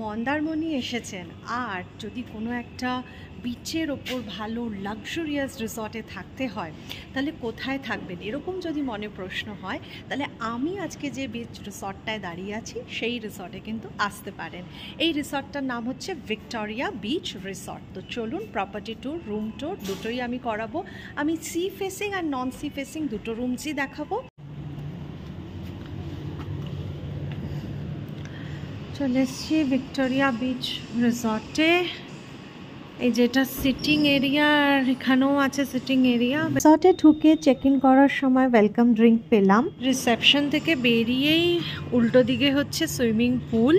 মন্দারমণি এসেছেন আর যদি কোনো একটা বিচের ওপর ভালো লাক্সারিয়াস রিসর্টে থাকতে হয় তাহলে কোথায় থাকবেন, এরকম যদি মনে প্রশ্ন হয় তাহলে আমি আজকে যে বিচ রিসর্টটায় দাঁড়িয়ে আছি সেই রিসর্টে কিন্তু আসতে পারেন। এই রিসর্টটার নাম হচ্ছে ভিক্টোরিয়া বিচ রিসর্ট। তো চলুন, প্রপার্টি ট্যুর, রুম ট্যুর দুটোই আমি করাবো। আমি সি ফেসিং আর নন সি ফেসিং দুটো রুমসই দেখাবো। চলে এসছি ভিক্টোরিয়া বিচ রিসর্টে। এই যেটা সিটিং এরিয়া, আর এখানেও আছে সিটিং এরিয়া। রিসর্টে ঢুকে চেক ইন করার সময় ওয়েলকাম ড্রিঙ্ক পেলাম। রিসেপশন থেকে বেরিয়েই উল্টো দিকে হচ্ছে সুইমিং পুল,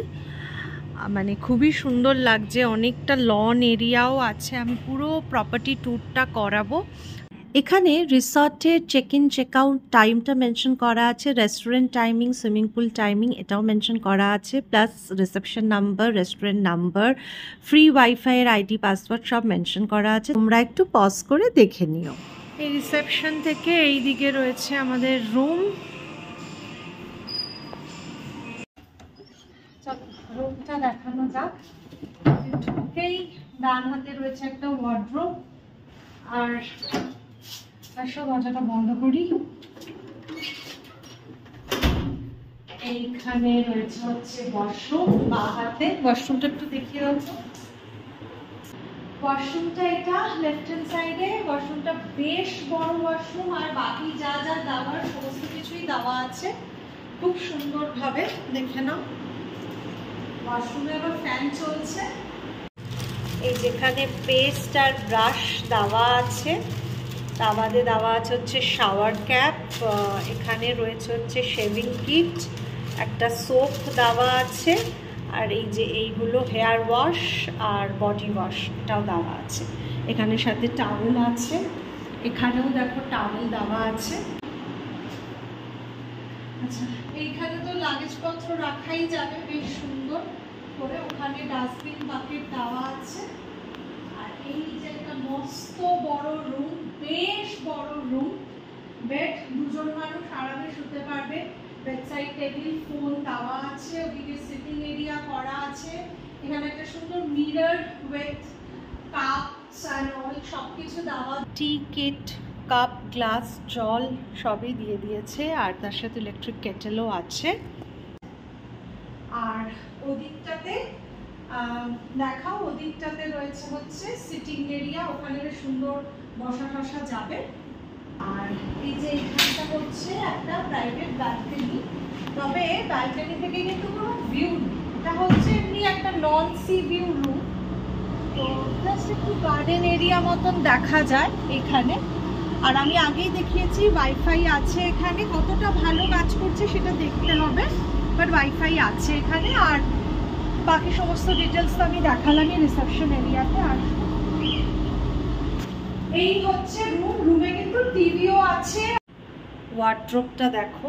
মানে খুবই সুন্দর লাগছে, অনেকটা লন এরিয়াও আছে। আমি পুরো প্রপার্টি ট্যুরটা করাবো। এখানে রিসর্টের চেক ইন চেক আউট টাইমটা মেনশন করা আছে, restaurant timing, swimming pool timing এটাও মেনশন করা আছে, plus reception number, restaurant number, free ওয়াইফাইয়ের আইডি পাসওয়ার্ড সব মেনশন করা আছে। তোমরা একটু পজ করে দেখে নিও। এই রিসেপশন থেকে এই দিকে রয়েছে আমাদের রুম। চলো রুমটা দেখানো যাক। ঢুকেই ডান হাতে রয়েছে একটা ওয়ার্ড্রোব, আর সব দরজাটা বন্ধ করি। এইখানে রয়েছে হচ্ছে ওয়াশরুম, বাঁ হাতে। ওয়াশরুমটা একটু দেখিয়ে দাও। ওয়াশরুমটা এটা লেফট হ্যান্ড সাইডে। ওয়াশরুমটা বেশ বড় ওয়াশরুম, আর বাকি যা যা দেওয়ার সমস্ত কিছুই দেওয়া আছে খুব সুন্দরভাবে। দেখে নাও, ওয়াশরুমে আবার ফ্যান চলছে। এই যেখানে পেস্ট আর ব্রাশ দেওয়া আছে, তা বাদে দেওয়া আছে হচ্ছে শাওয়ার ক্যাপ। এখানে রয়েছে হচ্ছে শেভিং কিট, একটা সোপ দেওয়া আছে, আর এই যে এইগুলো হেয়ার ওয়াশ আর বডি ওয়াশ এটাও দেওয়া আছে। এখানে সাথে টাওয়েল আছে, এখানেও দেখো টাওয়েল দেওয়া আছে। আচ্ছা, এইখানে তো লাগেজপত্র রাখাই যাবে বেশ সুন্দর করে। ওখানে ডাস্টবিন বাকেট দেওয়া আছে। আর এই যে একটা মস্ত বড় রুম, বেশ বড় রুম। বেড, দুজন মানুষ আরামে শুতে পারবে। বেডসাইড টেবিল, ফোন দেওয়া আছে। ওদিকে সিটিং এরিয়া করা আছে। এখানে একটা সুন্দর mirror with cups and all সবকিছু দেওয়া। টি কিট, কাপ, গ্লাস, জল সবই দিয়ে দিয়েছে, আর তার সাথে ইলেকট্রিক কেটেলও আছে। আর ওদিকটাতে দেখাও, ওদিকটাতে রয়েছে হচ্ছে সিটিং এরিয়া, ওখানে সুন্দর বসা টসা যাবে। আর এই যে এখানটা হচ্ছে একটা প্রাইভেট ব্যালকনি, তবে ব্যালকনি থেকে কিন্তু কোনো ভিউ নেই, এটা হচ্ছে এমনি একটা নন সি ভিউ রুম। তো জাস্ট একটু গার্ডেন এরিয়া মতন দেখা যায় এখানে। আর আমি আগেই দেখিয়েছি ওয়াইফাই আছে এখানে, কতটা ভালো কাজ করছে সেটা দেখতে হবে, বাট ওয়াইফাই আছে এখানে। আর বাকি সমস্ত ডিটেলস তো আমি দেখালামই রিসেপশন এরিয়াতে। আর এই হচ্ছে রুম, রুমে কিন্তু টিভিও আছে। ওয়ার্ড্রোবটা দেখো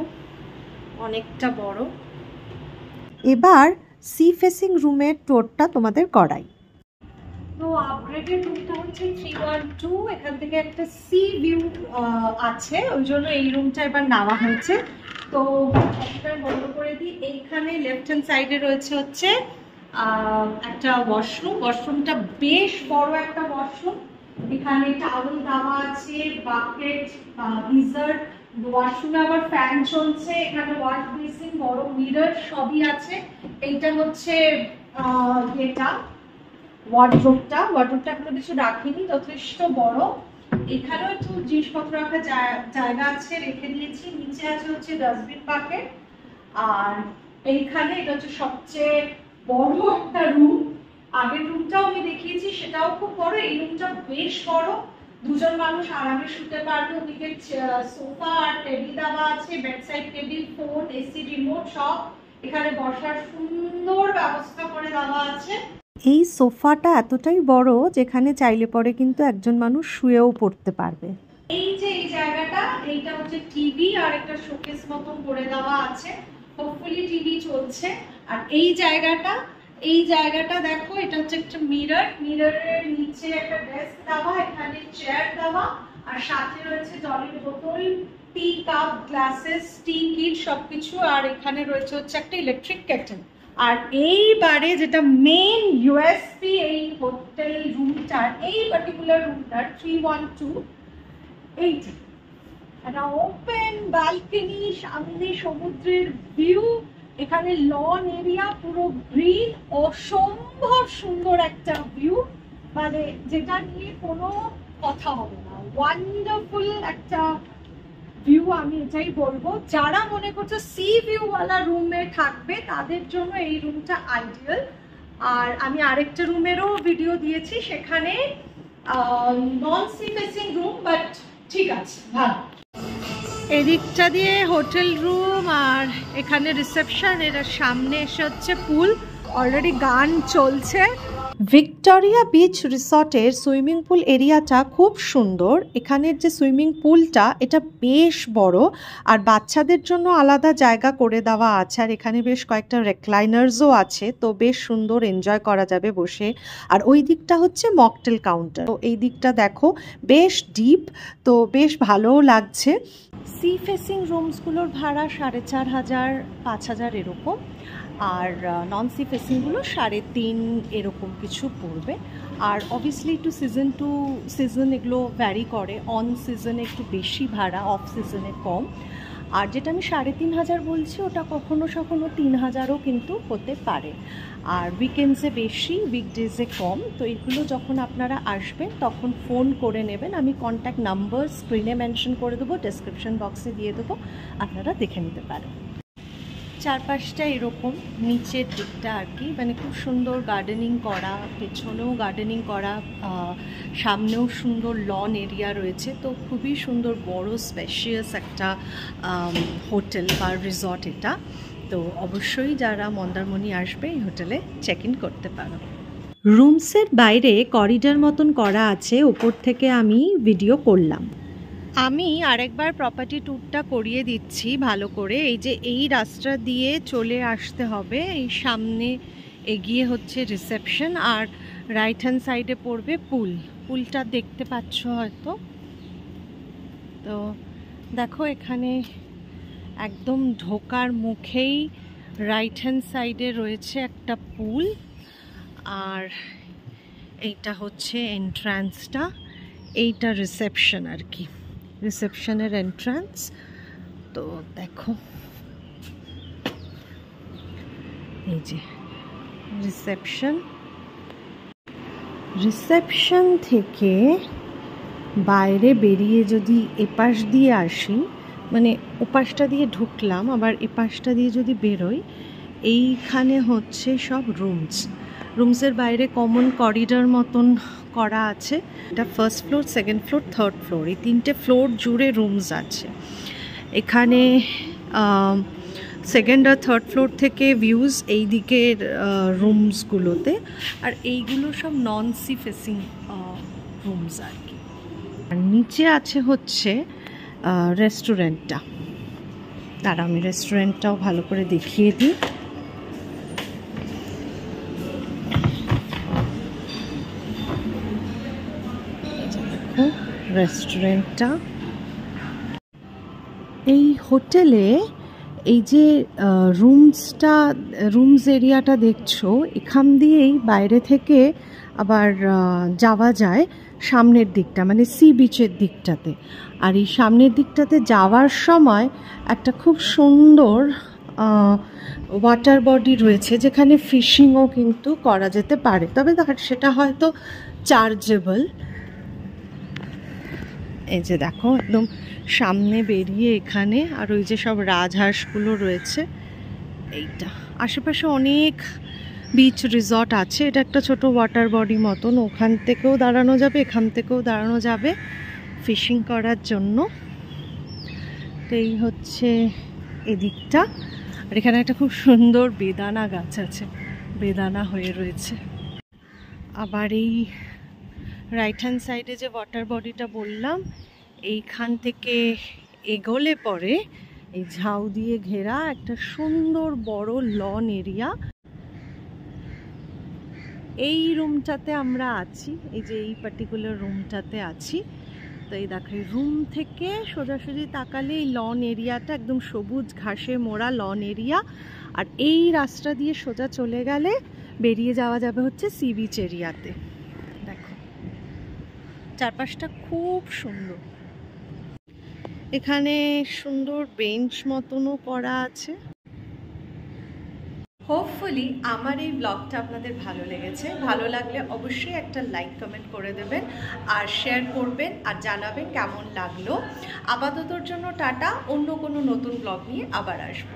অনেকটা বড়। এবার সি ফেসিং রুমের ট্যুরটা তোমাদের করাই। তো আপগ্রেডেড রুমটা হচ্ছে 312, এখান থেকে একটা সি ভিউ আছে, ওই জন্য এই রুমটা এবার নেওয়া হয়েছে। তো একটা বন্ধ করে দিই। এইখানে লেফট হ্যান্ড সাইডে রয়েছে হচ্ছে একটা ওয়াশরুম। ওয়াশরুমটা বেশ বড় একটা ওয়াশরুম। এখানে টাওয়েল দেওয়া আছে, বাকেট, গিজার। ওয়াশরুমে আবার ফ্যান চলছে। এখানে ওয়াশ বেসিন, বড় মিরর সবই আছে। এইটা হচ্ছে এটা ওয়ার্ড্রোবটা। ওয়ার্ড্রোবটা এখনো কিছু রাখিনি, যথেষ্ট বড়। এখানেও একটু জিনিসপত্র রাখার জায়গা আছে, রেখে দিয়েছি। নিচে আছে হচ্ছে ডাস্টবিন বাকেট। আর এইখানে এটা হচ্ছে সবচেয়ে বড় একটা রুম। আগের রুমটাও আমি দেখিয়েছি, সেটাও খুব বড়। এই রুমটা বেশ বড়, দুজন মানুষ আরামে শুতে পারবে। ওদিকে সোফা আর টেবিল দেওয়া আছে, bedside table, phone, AC remote সব এখানে বসার সুন্দর ব্যবস্থা করে দেওয়া আছে। এই সোফাটা এতটাই বড় যেখানে চাইলে পরে কিন্তু একজন মানুষ শুয়েও পড়তে পারবে। এই যে এই জায়গাটা, এইটা হচ্ছে টিভি, আর একটা শোকেস মতন করে দেওয়া আছে, হোপফুলি টিভি চলছে। আর এই জায়গাটা দেখো, এটা হচ্ছে একটা মিরর। মিররের নিচে একটা ডেস্ক দেওয়া, এখানে চেয়ার দেওয়া, আর সাথে রয়েছে জলের বোতল, টি কাপ, গ্লাসেস, টি কিট সবকিছু। আর এখানে রয়েছে হচ্ছে একটা ইলেকট্রিক কেটেল। আর এইবারে যেটা মেইন ইউএসপি এই হোটেল রুমটার, এই পার্টিকুলার রুমটার 312, এইটা একটা ওপেন ব্যালকনি, সামনে সমুদ্রের ভিউ, এখানে লন এরিয়া পুরো গ্রিন, অসম্ভব সুন্দর একটা ভিউ, মানে যেটা নিয়ে কোনো কথা হবে না। ওয়ান্ডারফুল একটা ভিউ, আমি এটাই বলবো। যারা মনে করছে সি ভিউ ওয়ালা রুমে থাকবে তাদের জন্য এই রুমটা আইডিয়াল। আর আমি আরেকটা রুমেরও ভিডিও দিয়েছি, সেখানে নন সি ফেসিং রুম, বাট ঠিক আছে, ভালো। এদিকটা দিয়ে হোটেল রুম আর এখানে রিসেপশন, এর সামনে এসে হচ্ছে পুল, অলরেডি গান চলছে। ভিক্টোরিয়া বিচ রিসর্টের সুইমিং পুল এরিয়াটা খুব সুন্দর। এখানের যে সুইমিং পুলটা এটা বেশ বড়, আর বাচ্চাদের জন্য আলাদা জায়গা করে দেওয়া আছে, আর এখানে বেশ কয়েকটা রেক্লাইনার্সও আছে, তো বেশ সুন্দর এনজয় করা যাবে বসে। আর ওই দিকটা হচ্ছে মকটেল কাউন্টার, তো এই দিকটা দেখো বেশ ডিপ, তো বেশ ভালোও লাগছে। সি ফেসিং রুমসগুলোর ভাড়া 4,500, 5,000 এরকম, আর নন সি ফেসিংগুলো 3,500 এরকম কিছু পড়বে। আর অবভিয়াসলি সিজন টু সিজন এগুলো ভ্যারি করে, অন সিজনে একটু বেশি ভাড়া, অফ সিজনে কম। আর যেটা আমি 3,500 বলছি ওটা কখনো কখনো 3,000ও কিন্তু হতে পারে। আর উইকেন্ডসে বেশি, উইকডেজে কম। তো এগুলো যখন আপনারা আসবেন তখন ফোন করে নেবেন, আমি কন্ট্যাক্ট নাম্বার স্ক্রিনে মেনশন করে দেবো, ডেসক্রিপশন বক্সে দিয়ে দেবো, আপনারা দেখে নিতে পারেন। চারপাশটা এরকম, নিচের দিকটা আর কি, মানে খুব সুন্দর গার্ডেনিং করা, পেছনেও গার্ডেনিং করা, সামনেও সুন্দর লন এরিয়া রয়েছে। তো খুবই সুন্দর বড় স্পেশিয়াস একটা হোটেল বা রিসর্ট এটা। তো অবশ্যই যারা মন্দারমণি আসবে এই হোটেলে চেক ইন করতে পারো। রুমসের বাইরে করিডর মতন করা আছে, ওপর থেকে আমি ভিডিও করলাম। আমি আরেকবার প্রপার্টি ট্যুরটা করিয়ে দিচ্ছি ভালো করে। এই যে এই রাস্তা দিয়ে চলে আসতে হবে, এই সামনে এগিয়ে হচ্ছে রিসেপশন, আর রাইট হ্যান্ড সাইডে পড়বে পুল। পুলটা দেখতে পাচ্ছ হয়তো। তো দেখো এখানে একদম ঢোকার মুখেই রাইট হ্যান্ড সাইডে রয়েছে একটা পুল, আর এইটা হচ্ছে এন্ট্রান্সটা, এইটা রিসেপশন আর কি, রিসেপশনের এন্ট্রান্স। তো দেখো এই যে রিসেপশন থেকে বাইরে বেরিয়ে যদি এপাশ দিয়ে আসি, মানে ওপাশটা দিয়ে ঢুকলাম, আবার এপাশটা দিয়ে যদি বেরোই, এইখানে হচ্ছে সব রুমসের বাইরে কমন করিডর মতন করা আছে। এটা first floor, second floor, third floor, এই 3টে ফ্লোর জুড়ে রুমস আছে। এখানে সেকেন্ড আর থার্ড ফ্লোর থেকে ভিউজ এই দিকের রুমসগুলোতে, আর এইগুলো সব নন সি ফেসিং রুমস আর কি। আর নিচে আছে হচ্ছে রেস্টুরেন্টটা, তার আমি রেস্টুরেন্টটাও ভালো করে দেখিয়ে দিই। রেস্টুরেন্টটা, এই হোটেলে এই যে রুমস এরিয়াটা দেখছো, এখান দিয়েই বাইরে থেকে আবার যাওয়া যায় সামনের দিকটা, মানে সি বিচের দিকটাতে। আর এই সামনের দিকটাতে যাওয়ার সময় একটা খুব সুন্দর ওয়াটার বডি রয়েছে, যেখানে ফিশিংও কিন্তু করা যেতে পারে, তবে সেটা হয়তো চার্জেবল। এই যে দেখো একদম সামনে বেরিয়ে এখানে, আর ওই যে সব রাজহাঁসগুলো রয়েছে, এইটা আশেপাশে অনেক বিচ রিসর্ট আছে। এটা একটা ছোট ওয়াটার বডি মতন, ওখান থেকেও দাঁড়ানো যাবে, এখান থেকেও দাঁড়ানো যাবে ফিশিং করার জন্য। তো এই হচ্ছে এদিকটা, আর এখানে একটা খুব সুন্দর বেদানা গাছ আছে, বেদানা হয়ে রয়েছে। আবার এই রাইট হ্যান্ড সাইডে যে ওয়াটার বডিটা বললাম, এইখান থেকে এগোলে পরে এই ঝাউ দিয়ে ঘেরা একটা সুন্দর বড় লন এরিয়া। এই রুমটাতে আমরা আছি, এই যে এই পার্টিকুলার রুমটাতে আছি। তো এই দেখো রুম থেকে সোজাসুজি তাকালে এই লন এরিয়াটা একদম সবুজ ঘাসে মোড়া লন এরিয়া, আর এই রাস্তা দিয়ে সোজা চলে গেলে বেরিয়ে যাওয়া যাবে হচ্ছে সি বিচ এরিয়াতে। দেখো চারপাশটা খুব সুন্দর, এখানে সুন্দর বেঞ্চ মতনও করা আছে। হোপফুলি আমার এই ব্লগটা আপনাদের ভালো লেগেছে। ভালো লাগলে অবশ্যই একটা লাইক কমেন্ট করে দেবেন আর শেয়ার করবেন আর জানাবেন কেমন লাগলো। আপাততর জন্য টাটা, অন্য কোনো নতুন ব্লগ নিয়ে আবার আসবো।